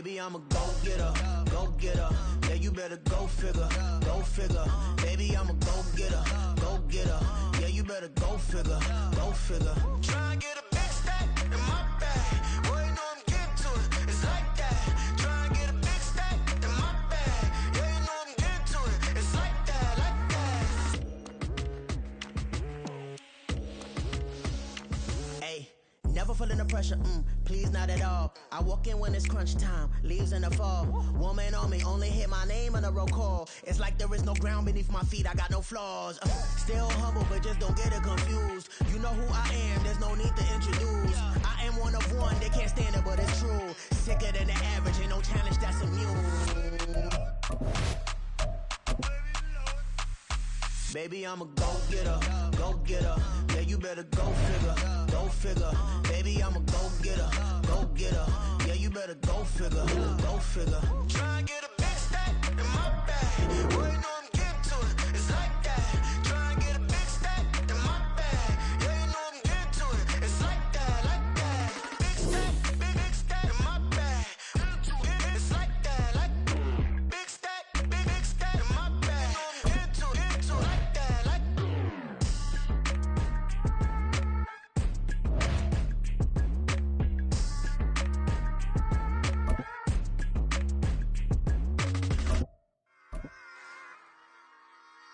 Baby, I'm a go-getter, go-getter. Yeah, you better go figure, go figure. Baby, I'm a go-getter, go-getter. Yeah, you better go figure, go figure. Try and get a big stack in my bag. Boy, you know I'm getting to it. It's like that. Try and get a big stack in my bag. Yeah, you know I'm getting to it. It's like that, like that. Hey, never feeling the pressure, please not at all. I walk in when it's crunch time, leaves in the fall. Woman on me, only hit my name on a roll call. It's like there is no ground beneath my feet, I got no flaws. Still humble, but just don't get it confused. You know who I am, there's no need to introduce. I am one of one, they can't stand it, but it's true. Sicker than the average, ain't no challenge that's immune. Baby, I'm a go-getter, go-getter. Yeah, you better go figure, go figure. Baby, I'm a go-getter, go-getter. Yeah, you better go figure, go figure. Try and get a big stack in my bag. Boy, you know I'm getting to it. It's like that. Try and get a big stack in my bag. Yeah, you know I'm getting to it. It's like that, like that. Big stack in my bag. It's like that, like big stack in my bag. I'm getting to it, like that, like.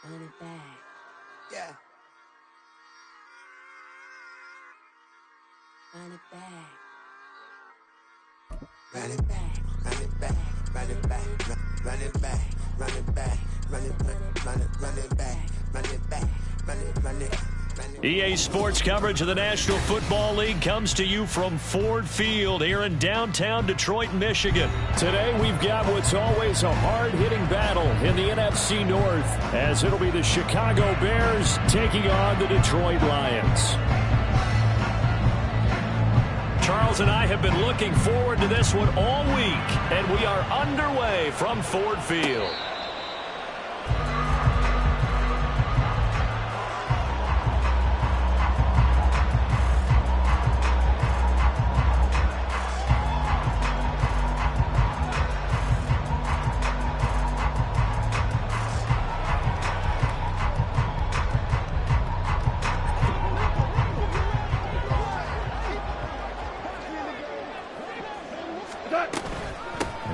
Run it back. Yeah. Run it back. Run it back, run it back, run it back, run it back, run it back, run it back, run it back, run it back, run it. EA Sports coverage of the National Football League comes to you from Ford Field here in downtown Detroit, Michigan. Today we've got what's always a hard-hitting battle in the NFC North, as it'll be the Chicago Bears taking on the Detroit Lions. Charles and I have been looking forward to this one all week, and we are underway from Ford Field.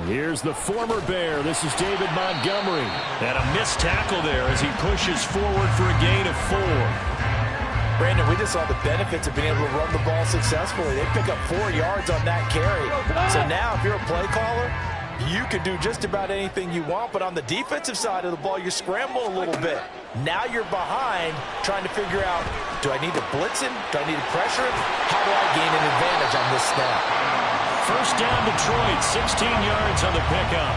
Here's the former Bear. This is David Montgomery. And a missed tackle there as he pushes forward for a gain of 4. Brandon, we just saw the benefits of being able to run the ball successfully. They pick up 4 yards on that carry. So now if you're a play caller, you can do just about anything you want. But on the defensive side of the ball, you're scrambling a little bit. Now you're behind trying to figure out, do I need to blitz him? Do I need to pressure him? How do I gain an advantage on this snap? First down Detroit, 16 yards on the pickup.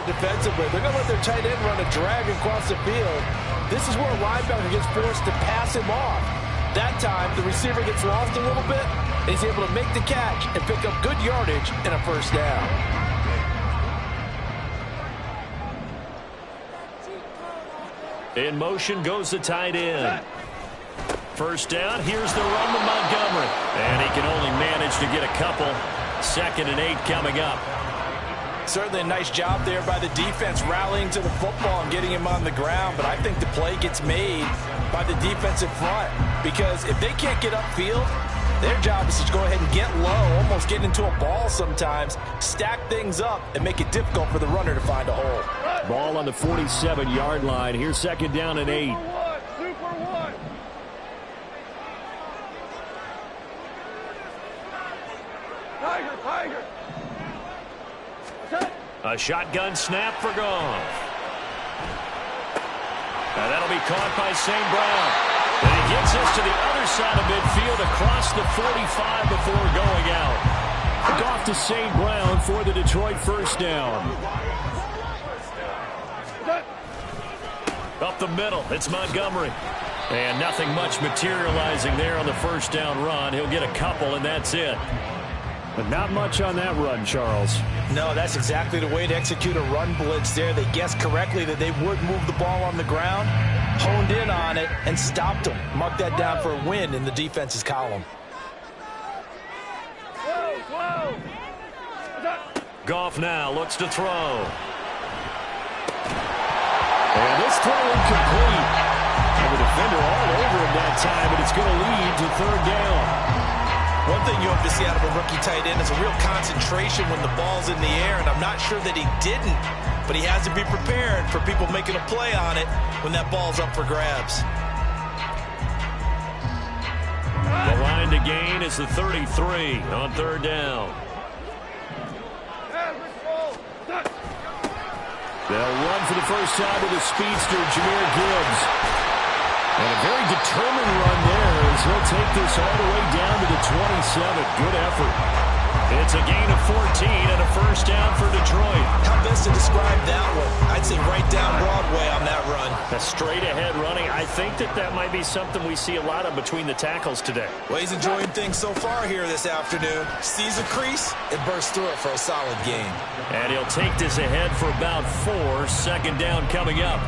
Defensively, they're going to let their tight end run a drag across the field. This is where a linebacker gets forced to pass him off. That time, the receiver gets lost a little bit, and he's able to make the catch and pick up good yardage and a first down. In motion goes the tight end. First down, here's the run to Montgomery. And he can only manage to get a couple. 2nd and 8 coming up. Certainly a nice job there by the defense rallying to the football and getting him on the ground. But I think the play gets made by the defensive front. Because if they can't get upfield, their job is to go ahead and get low, almost get into a ball sometimes, stack things up, and make it difficult for the runner to find a hole. Ball on the 47-yard line. Here's 2nd down and 8. A shotgun snap for Goff. And that'll be caught by St. Brown. And he gets us to the other side of midfield across the 45 before going out. Goff to St. Brown for the Detroit first down. Up the middle, it's Montgomery. And nothing much materializing there on the first down run. He'll get a couple, and that's it. But not much on that run, Charles. No, that's exactly the way to execute a run blitz there. They guessed correctly that they would move the ball on the ground. honed in on it and stopped him. Mark that down for a win in the defense's column. Goff now looks to throw. And this throw incomplete. And the defender all over him that time, and it's going to lead to third down. One thing you hope to see out of a rookie tight end is a real concentration when the ball's in the air, and I'm not sure that he didn't, but he has to be prepared for people making a play on it when that ball's up for grabs. The line to gain is the 33 on third down. They'll run for the first time with a speedster, Jahmyr Gibbs. And a very determined run there as he'll take this all the way down to the 27. Good effort. It's a gain of 14 and a first down for Detroit. How best to describe that one? I'd say right down Broadway on that run. A straight-ahead running. I think that might be something we see a lot of between the tackles today. Well, he's enjoying things so far here this afternoon. Sees a crease and bursts through it for a solid gain. And he'll take this ahead for about 4. Second down coming up.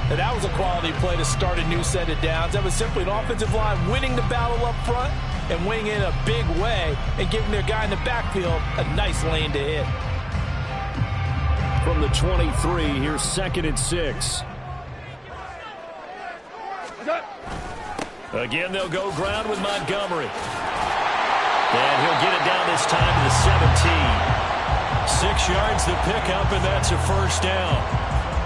And that was a quality play to start a new set of downs. That was simply an offensive line winning the battle up front and winning in a big way and giving their guy in the backfield a nice lane to hit. From the 23, here's 2nd and 6. Again, they'll go ground with Montgomery. And he'll get it down this time to the 17. 6 yards to pick up, and that's a first down.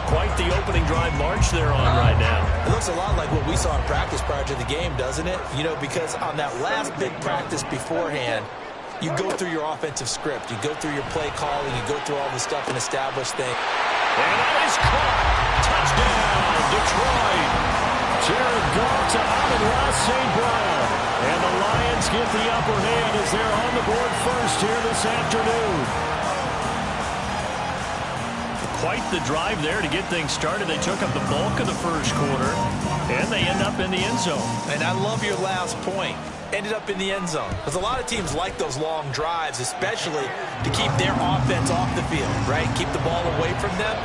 Quite the opening drive march they're on right now. It looks a lot like what we saw in practice prior to the game, doesn't it? You know, because on that last big practice beforehand, you go through your offensive script. You go through your play calling. You go through all the stuff and establish things. And that is caught. Touchdown, Detroit. Jared Goff to Amon-Ra St. Brown. And the Lions get the upper hand as they're on the board first here this afternoon. Quite the drive there to get things started. They took up the bulk of the first quarter, and they end up in the end zone. And I love your last point. Ended up in the end zone. Because a lot of teams like those long drives, especially to keep their offense off the field, right? Keep the ball away from them.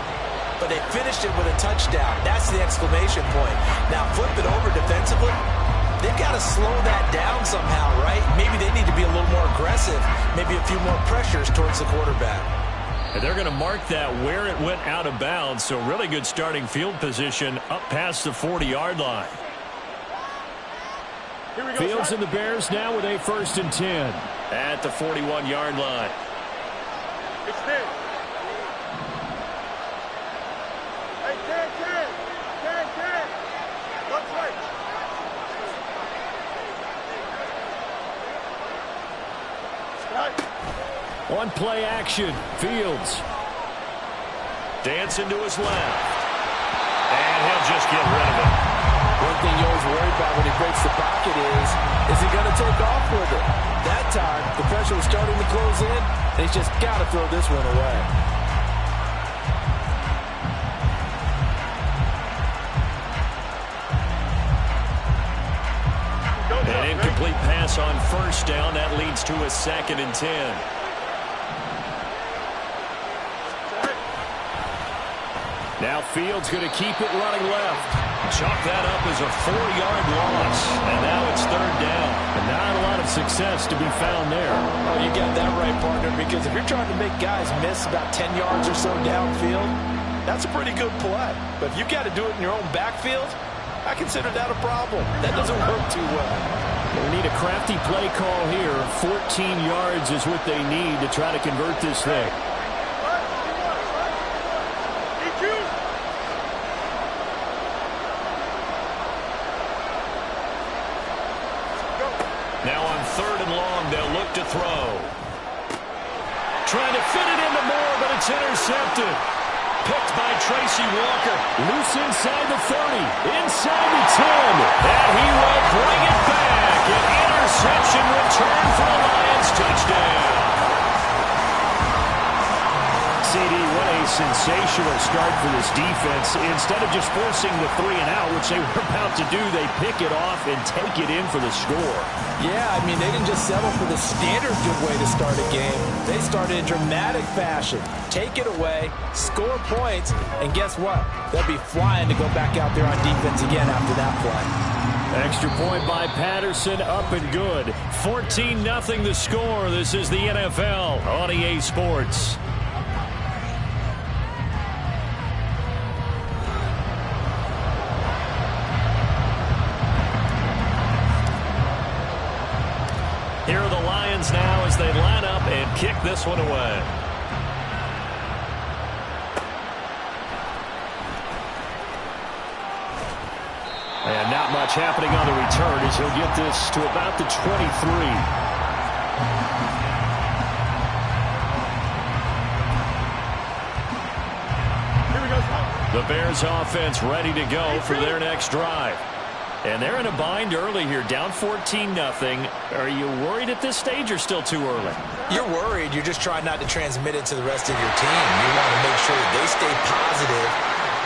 But they finished it with a touchdown. That's the exclamation point. Now flip it over defensively. They've got to slow that down somehow, right? Maybe they need to be a little more aggressive. Maybe a few more pressures towards the quarterback. And they're going to mark that where it went out of bounds. So really good starting field position up past the 40-yard line. Fields and the Bears now with a 1st and 10. At the 41-yard line. It's there. Hey, 10. Left right. On play action, Fields. Dancing to his left. And he'll just get rid of it. One thing you always worry about when he breaks the pocket is he going to take off with it? That time, the pressure was starting to close in, and he's just got to throw this one away. An incomplete pass on first down. That leads to a 2nd and 10. Now Fields going to keep it running left. Chalk that up as a 4-yard loss. And now it's third down. And not a lot of success to be found there. Oh, you got that right, partner, because if you're trying to make guys miss about 10 yards or so downfield, that's a pretty good play. But if you've got to do it in your own backfield, I consider that a problem. That doesn't work too well. We need a crafty play call here. 14 yards is what they need to try to convert this thing. Now on 3rd and long, they'll look to throw. Trying to fit it into Moore, but it's intercepted. Picked by Tracy Walker. Loose inside the 30. Inside the 10. And he will bring it back. An interception return for a Lions touchdown. CD, what a sensational start for this defense. Instead of just forcing the 3 and out, which they were about to do, they pick it off and take it in for the score. Yeah, I mean, they didn't just settle for the standard good way to start a game. They started in dramatic fashion. Take it away, score points, and guess what? They'll be flying to go back out there on defense again after that play. Extra point by Patterson, up and good. 14-0 the score. This is the NFL on EA Sports. Here are the Lions now as they line up and kick this one away. And not much happening on the return as he'll get this to about the 23. The Bears offense ready to go for their next drive. And they're in a bind early here, down 14-0. Are you worried at this stage or still too early? You're worried. You're just trying not to transmit it to the rest of your team. You want to make sure that they stay positive.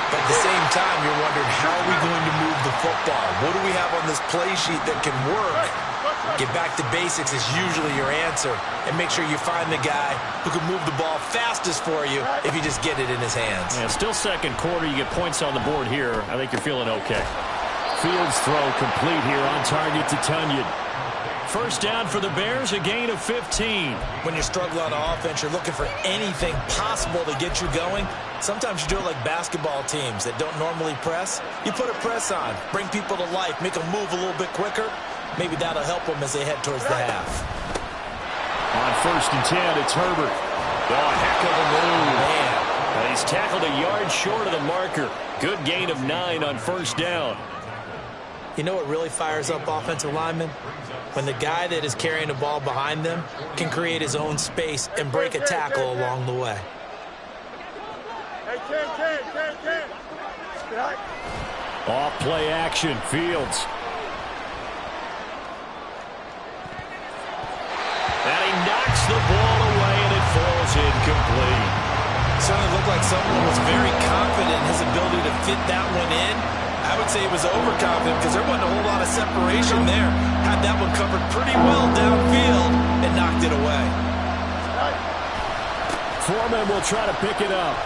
But at the same time, you're wondering, how are we going to move the football? What do we have on this play sheet that can work? Get back to basics is usually your answer. And make sure you find the guy who can move the ball fastest for you if you just get it in his hands. Yeah, still second quarter. You get points on the board here. I think you're feeling okay. Fields throw complete here on target to Tunyon. First down for the Bears, a gain of 15. When you struggle on offense, you're looking for anything possible to get you going. Sometimes you do it like basketball teams that don't normally press. You put a press on, bring people to life, make them move a little bit quicker. Maybe that'll help them as they head towards the half. On 1st and 10, it's Herbert. Oh, heck of a move. Man. And he's tackled a yard short of the marker. Good gain of 9 on 1st down. You know what really fires up offensive linemen? When the guy that is carrying the ball behind them can create his own space and break a tackle along the way. Off play action, Fields. And he knocks the ball away and it falls incomplete. Certainly looked like someone was very confident in his ability to fit that one in. I would say he was overconfident because there wasn't a whole lot of separation there. Had that one covered pretty well downfield and knocked it away. Foreman will try to pick it up.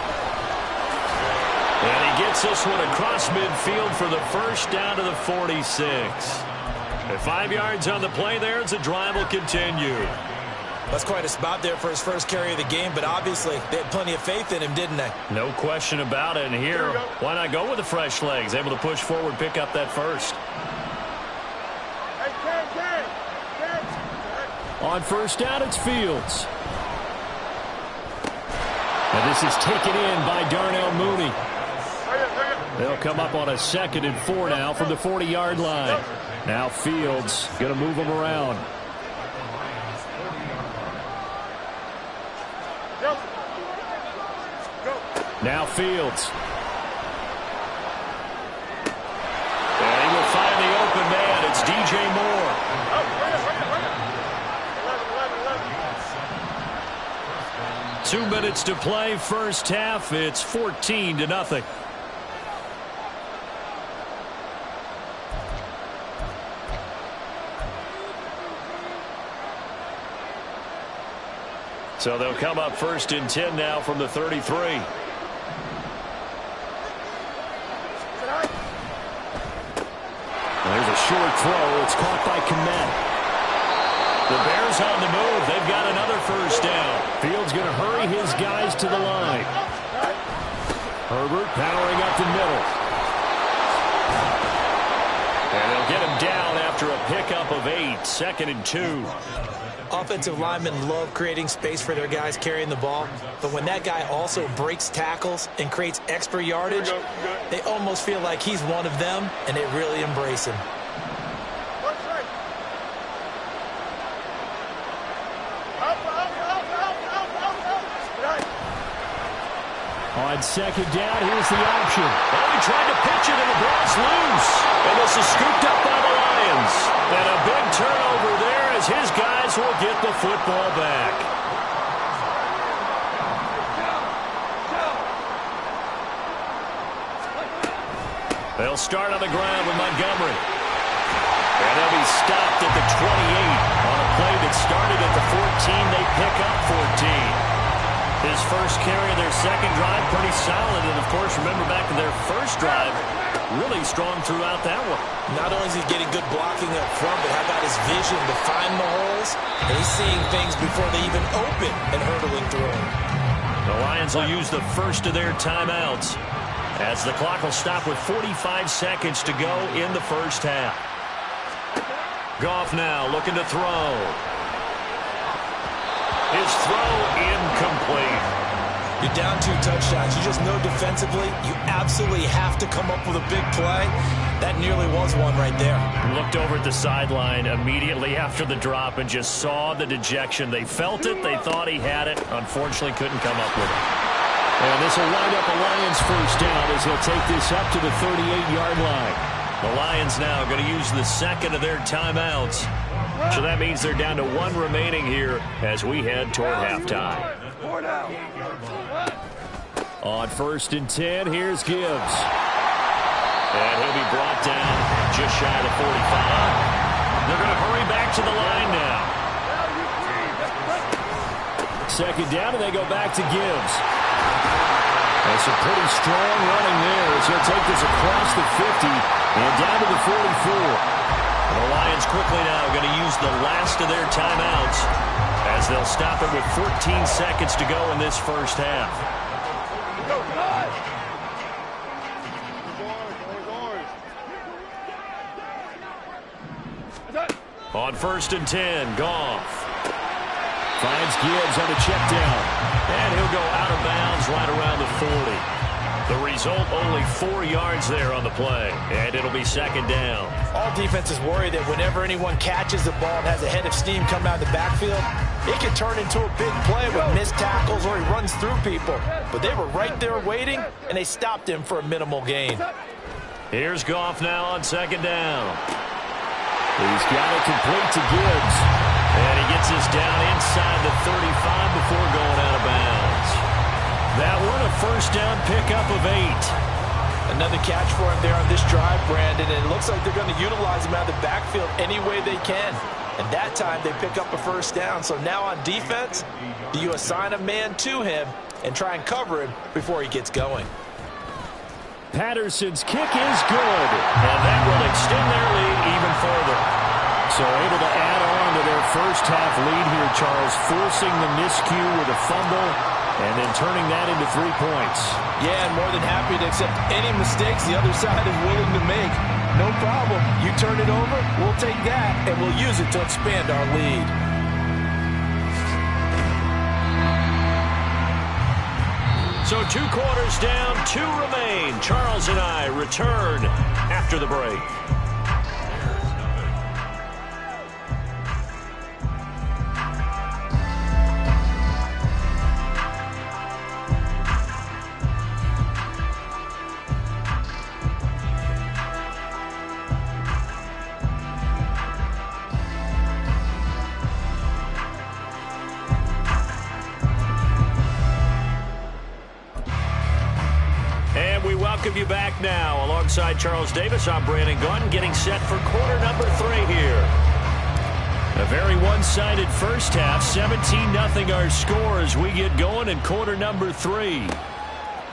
And he gets this one across midfield for the first down to the 46. At 5 yards on the play there as the drive will continue. That's quite a spot there for his first carry of the game, but obviously they had plenty of faith in him, didn't they? No question about it. And here, why not go with the fresh legs? Able to push forward, pick up that first. On 1st down, it's Fields. And this is taken in by Darnell Mooney. They'll come up on a 2nd and 4 now from the 40-yard line. Now Fields going to move them around. Now Fields. And he will find the open man. It's DJ Moore. 2 minutes to play, first half. It's 14-0. So they'll come up 1st and 10 now from the 33. There's a short throw. It's caught by Kmet. The Bears on the move. They've got another first down. Fields going to hurry his guys to the line. Herbert powering up the middle. And they'll get him down after a pickup of 8. 2nd and 2. Offensive linemen love creating space for their guys carrying the ball, but when that guy also breaks tackles and creates extra yardage, they almost feel like he's one of them, and they really embrace him. On 2nd down, here's the option. Oh, he tried to pitch it, and the ball's loose. And this is scooped up by the Lions. And a big turnover there as his guys will get the football back. They'll start on the ground with Montgomery. And they'll be stopped at the 28 on a play that started at the 14. They pick up 14. His first carry of their second drive, pretty solid. And, of course, remember back to their first drive, really strong throughout that one. Not only is he getting good blocking up front, but how about his vision to find the holes? And he's seeing things before they even open and hurdling through them. The Lions will use the first of their timeouts as the clock will stop with 45 seconds to go in the first half. Goff now looking to throw. His throw incomplete. You're down 2 touchdowns. You just know defensively you absolutely have to come up with a big play. That nearly was one right there. Looked over at the sideline immediately after the drop and just saw the dejection. They felt it. They thought he had it. Unfortunately, couldn't come up with it. And this will wind up a Lions first down as he'll take this up to the 38-yard line. The Lions now going to use the second of their timeouts. So that means they're down to 1 remaining here as we head toward halftime. On 1st and 10, here's Gibbs. And he'll be brought down just shy of the 45. They're going to hurry back to the line now. 2nd down, and they go back to Gibbs. And some pretty strong running there as he'll take this across the 50 and down to the 44. The Lions quickly now going to use the last of their timeouts as they'll stop it with 14 seconds to go in this first half. On 1st and 10, Goff finds Gibbs on a check down. And he'll go out of bounds right around the 40. The result, only 4 yards there on the play. And it'll be 2nd down. All defenses worry that whenever anyone catches the ball and has a head of steam come out of the backfield, it can turn into a big play with missed tackles or he runs through people. But they were right there waiting, and they stopped him for a minimal gain. Here's Goff now on 2nd down. He's got it complete to Gibbs. And he gets this down inside the 35 before going out of bounds. That one, a first down pickup of 8. Another catch for him there on this drive, Brandon, and it looks like they're going to utilize him out of the backfield any way they can. And that time they pick up a first down. So now on defense, do you assign a man to him and try and cover him before he gets going? Patterson's kick is good. And that will extend their lead even further. So able to add on to their first half lead here, Charles, forcing the miscue with a fumble and then turning that into 3 points. Yeah, and more than happy to accept any mistakes the other side is willing to make. No problem. You turn it over, we'll take that, and we'll use it to expand our lead. So 2 quarters down, 2 remain. Charles and I return after the break. Welcome you back now. Alongside Charles Davis, I'm Brandon Gunn, getting set for quarter number 3 here. A very one-sided first half, 17-0 our score as we get going in quarter number 3.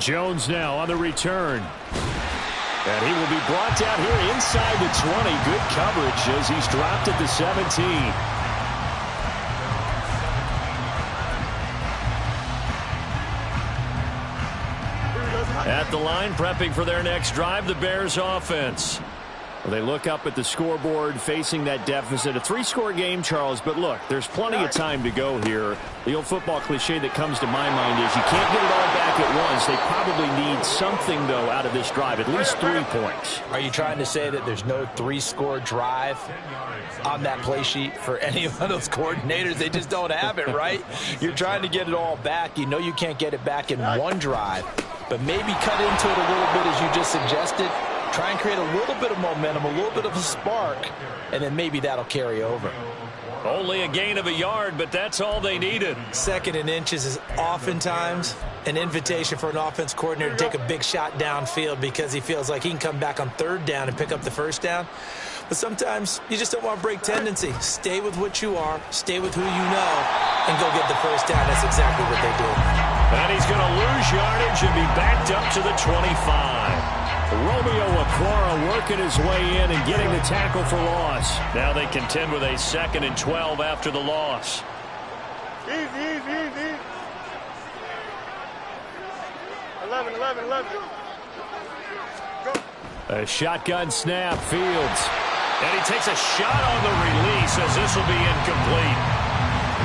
Jones now on the return. And he will be brought down here inside the 20. Good coverage as he's dropped at the 17. At the line, prepping for their next drive, the Bears offense. Well, they look up at the scoreboard facing that deficit. A 3-score game, Charles, but look, there's plenty of time to go here. The old football cliche that comes to my mind is you can't get it all back at once. They probably need something, though, out of this drive, at least 3 points. Are you trying to say that there's no 3-score drive on that play sheet for any of those coordinators? They just don't have it, right? You're trying to get it all back. You know you can't get it back in one drive, but maybe cut into it a little bit as you just suggested. Try and create a little bit of momentum, a little bit of a spark, and then maybe that'll carry over. Only a gain of a yard, but that's all they needed. 2nd and inches is oftentimes an invitation for an offense coordinator to take a big shot downfield because he feels like he can come back on third down and pick up the first down. But sometimes you just don't want to break tendency. Stay with what you are, stay with who you know, and go get the first down. That's exactly what they did. And he's going to lose yardage and be backed up to the 25. Romeo Aquara working his way in and getting the tackle for loss. Now they contend with a 2nd and 12 after the loss. Easy. 11. Go. A shotgun snap, Fields. And he takes a shot on the release as this will be incomplete.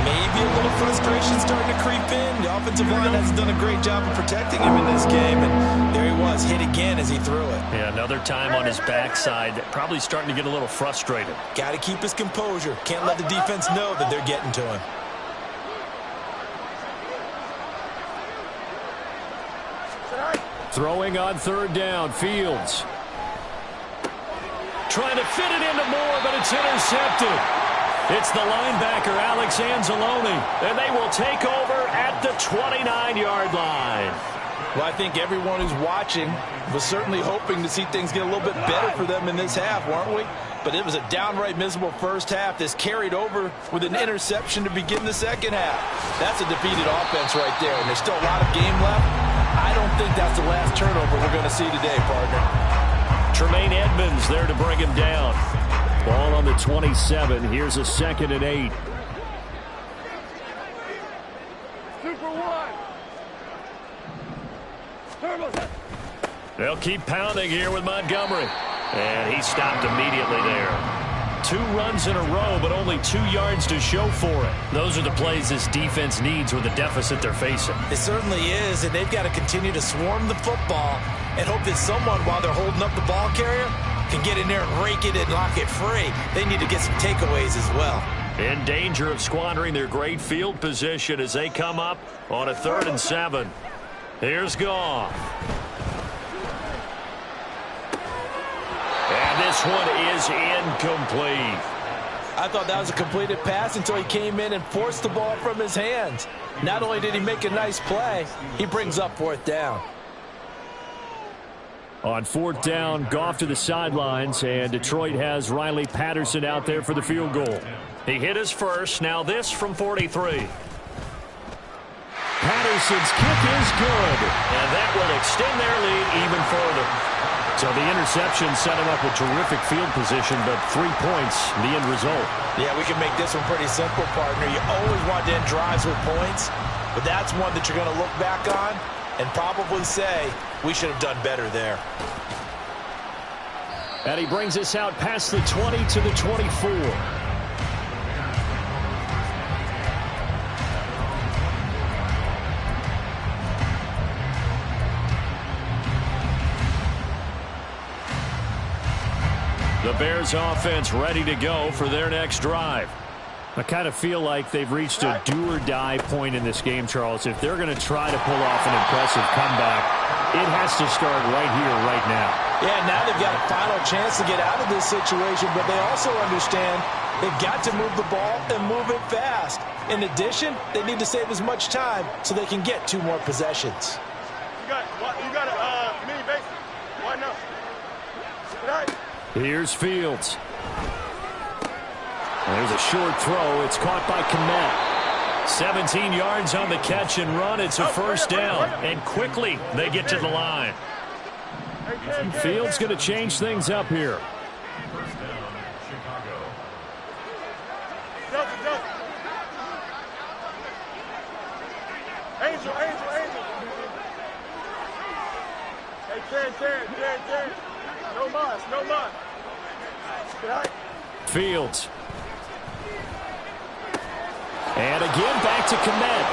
Maybe a little frustration starting to creep in. The offensive line hasn't done a great job of protecting him in this game, and there he was, hit again as he threw it. Yeah, another time on his backside, probably starting to get a little frustrated. Got to keep his composure. Can't let the defense know that they're getting to him. Throwing on 3rd down, Fields. Trying to fit it into Moore, but it's intercepted. It's the linebacker, Alex Anzalone, and they will take over at the 29-yard line. Well, I think everyone who's watching was certainly hoping to see things get a little bit better for them in this half, weren't we? But it was a downright miserable first half. This carried over with an interception to begin the second half. That's a defeated offense right there, and there's still a lot of game left. I don't think that's the last turnover we're going to see today, partner. Tremaine Edmonds there to bring him down. Ball on the 27. Here's a 2nd and 8. 2 for 1. Turbo. They'll keep pounding here with Montgomery. And he stopped immediately there. 2 runs in a row, but only 2 yards to show for it. Those are the plays this defense needs with the deficit they're facing. It certainly is, and they've got to continue to swarm the football and hope that someone, while they're holding up the ball carrier, can get in there and rake it and lock it free. They need to get some takeaways as well. In danger of squandering their great field position as they come up on a 3rd and 7. Here's Goff. And this one is incomplete. I thought that was a completed pass until he came in and forced the ball from his hands. Not only did he make a nice play, he brings up 4th down. On 4th down, Goff to the sidelines, and Detroit has Riley Patterson out there for the field goal. He hit his first, now this from 43. Patterson's kick is good, and that will extend their lead even further. So the interception set him up with terrific field position, but 3 points, the end result. Yeah, we can make this one pretty simple, partner. You always want to end drives with points, but that's one that you're going to look back on and probably say, we should have done better there. And he brings us out past the 20 to the 24. The Bears offense ready to go for their next drive. I kind of feel like they've reached a do-or-die point in this game, Charles. If they're going to try to pull off an impressive comeback, it has to start right here, right now. Yeah, now they've got a final chance to get out of this situation, but they also understand they've got to move the ball and move it fast. In addition, they need to save as much time so they can get 2 more possessions. You got a mini base. Why not? Right. Here's Fields. There's a short throw. It's caught by Kmet. 17 yards on the catch and run. It's a first down. And quickly they get to the line. Fields going to change things up here. First down, Chicago. Angel. Hey, 10. No mas. Fields. And again back to Kmet.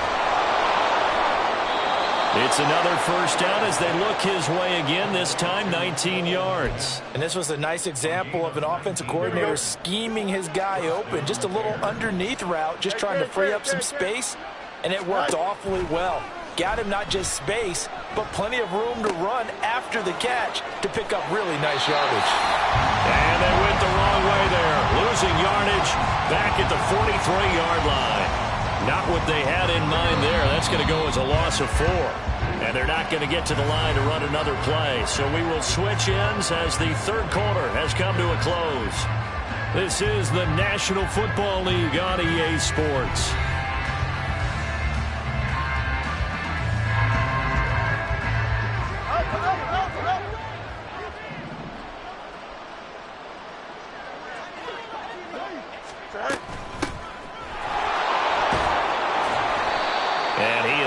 It's another first down as they look his way again, this time 19 yards. And this was a nice example of an offensive coordinator scheming his guy open. Just a little underneath route, just trying to free up some space, and it worked awfully well. Got him not just space, but plenty of room to run after the catch to pick up really nice yardage. And they went the wrong way there, losing yardage back at the 43-yard line. Not what they had in mind there. That's going to go as a loss of 4. And they're not going to get to the line to run another play. So we will switch ends as the third quarter has come to a close. This is the National Football League on EA Sports.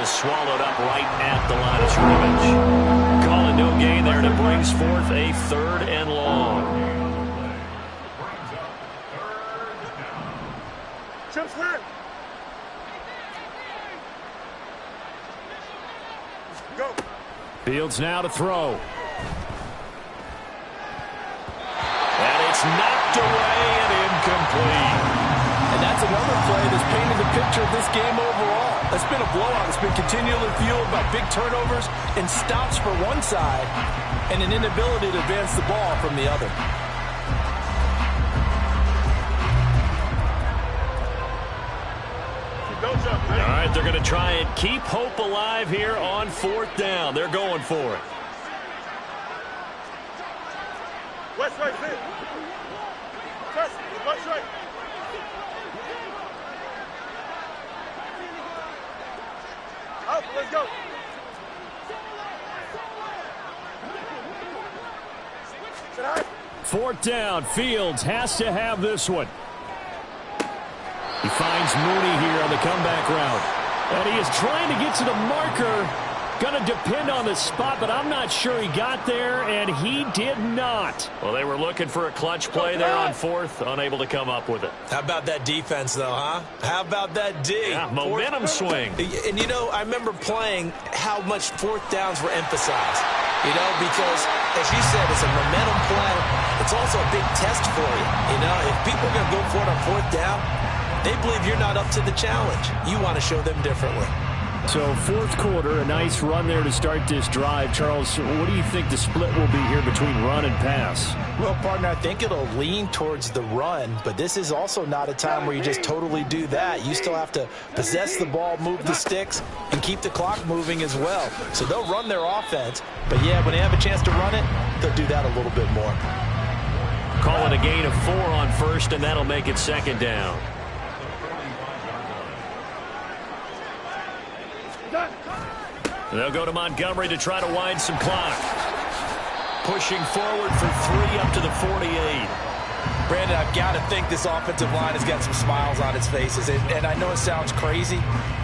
Swallowed up right at the line of scrimmage. Calling no gain there, and it brings forth a 3rd and long. Chips clear. Go. Fields now to throw. And it's knocked away and incomplete. And that's another play that's painted the picture of this game overall. It's been a blowout. It's been continually fueled by big turnovers and stops for one side and an inability to advance the ball from the other. All right, they're going to try and keep hope alive here on 4th down. They're going for it. West right, sit. Press, West right. Out, let's go. Fourth down, Fields has to have this one. He finds Mooney here on the comeback route. And he is trying to get to the marker. Going to depend on the spot, but I'm not sure he got there, and he did not. Well, they were looking for a clutch play there on 4th, unable to come up with it. How about that defense, though, huh? How about that D? Yeah, momentum swing. And, you know, I remember playing how much 4th downs were emphasized. You know, because, as you said, it's a momentum play. It's also a big test for you. You know, if people are going to go for it on 4th down, they believe you're not up to the challenge. You want to show them differently. So 4th quarter, a nice run there to start this drive. Charles, what do you think the split will be here between run and pass? Well, partner, I think it'll lean towards the run, but this is also not a time where you just totally do that. You still have to possess the ball, move the sticks, and keep the clock moving as well. So they'll run their offense, but yeah, when they have a chance to run it, they'll do that a little bit more. Call it a gain of 4 on 1st, and that'll make it 2nd down. They'll go to Montgomery to try to wind some clock. Pushing forward for 3 up to the 48. Brandon, I've got to think this offensive line has got some smiles on its faces. And I know it sounds crazy,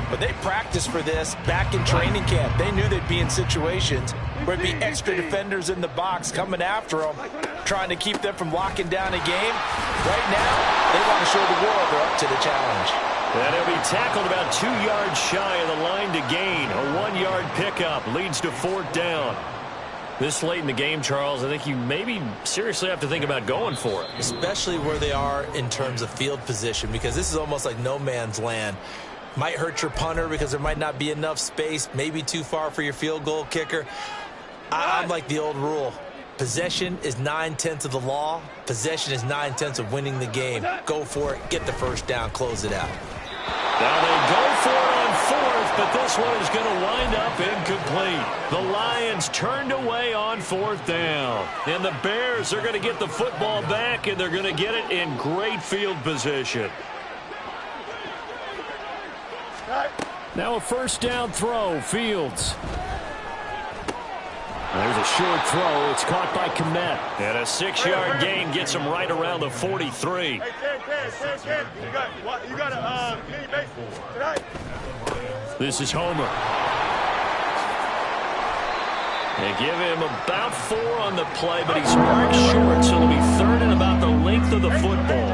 but they practiced for this back in training camp. They knew they'd be in situations where it'd be extra defenders in the box coming after them, trying to keep them from locking down a game. Right now, they want to show the world they're up to the challenge. And he'll be tackled about 2 yards shy of the line to gain. A 1-yard pickup leads to 4th down. This late in the game, Charles, I think you maybe seriously have to think about going for it. Especially where they are in terms of field position, because this is almost like no man's land. Might hurt your punter because there might not be enough space, maybe too far for your field goal kicker. I'm like the old rule. Possession is 9/10 of the law. Possession is 9/10 of winning the game. Go for it. Get the first down. Close it out. Now they go for it on 4th, but this one is going to wind up incomplete. The Lions turned away on 4th down. And the Bears are going to get the football back, and they're going to get it in great field position. Now a 1st down throw, Fields. There's a short throw. It's caught by Kmet. And a 6-yard gain gets him right around the 43. Hey, Ken. You got a mini base tonight. This is Homer. They give him about 4 on the play, but he's marked short, so it'll be 3rd and about the length of the football.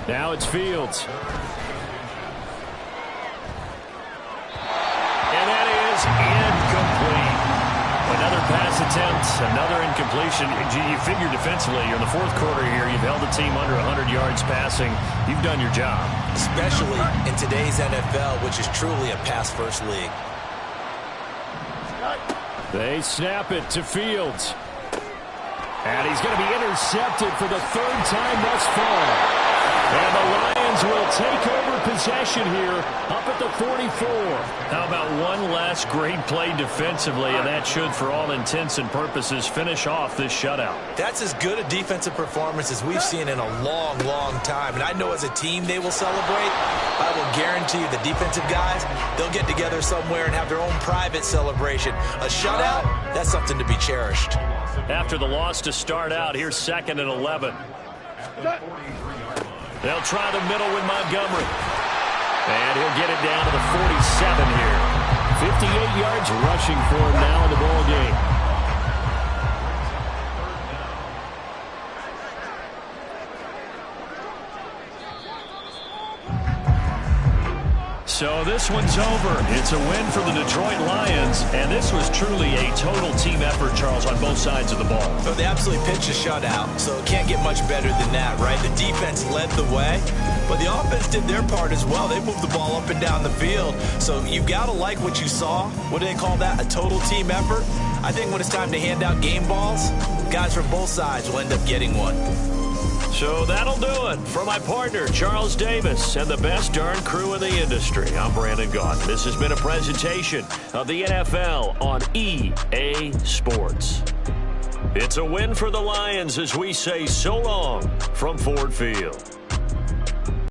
Now it's Fields. And that is incomplete. Another pass attempt, another incompletion. You figure defensively, you're in the 4th quarter here. You've held the team under 100 yards passing. You've done your job. Especially in today's NFL, which is truly a pass-first league. They snap it to Fields. And he's going to be intercepted for the 3rd time thus far. And the Lions will take over possession. possession here up at the 44. How about one last great play defensively, and that should, for all intents and purposes, finish off this shutout. That's as good a defensive performance as we've seen in a long, long time. And I know as a team they will celebrate. I will guarantee you the defensive guys, they'll get together somewhere and have their own private celebration. A shutout, that's something to be cherished. After the loss to start out, here's 2nd and 11. They'll try the middle with Montgomery. And he'll get it down to the 47 here. 58 yards rushing for him now in the ball game. So this one's over. It's a win for the Detroit Lions, and this was truly a total team effort, Charles, on both sides of the ball. So they absolutely pitched a shutout, so it can't get much better than that, right? The defense led the way, but the offense did their part as well. They moved the ball up and down the field, so you got to like what you saw. What do they call that? A total team effort? I think when it's time to hand out game balls, guys from both sides will end up getting one. So that'll do it for my partner, Charles Davis, and the best darn crew in the industry. I'm Brandon Gaudin. This has been a presentation of the NFL on EA Sports. It's a win for the Lions as we say so long from Ford Field.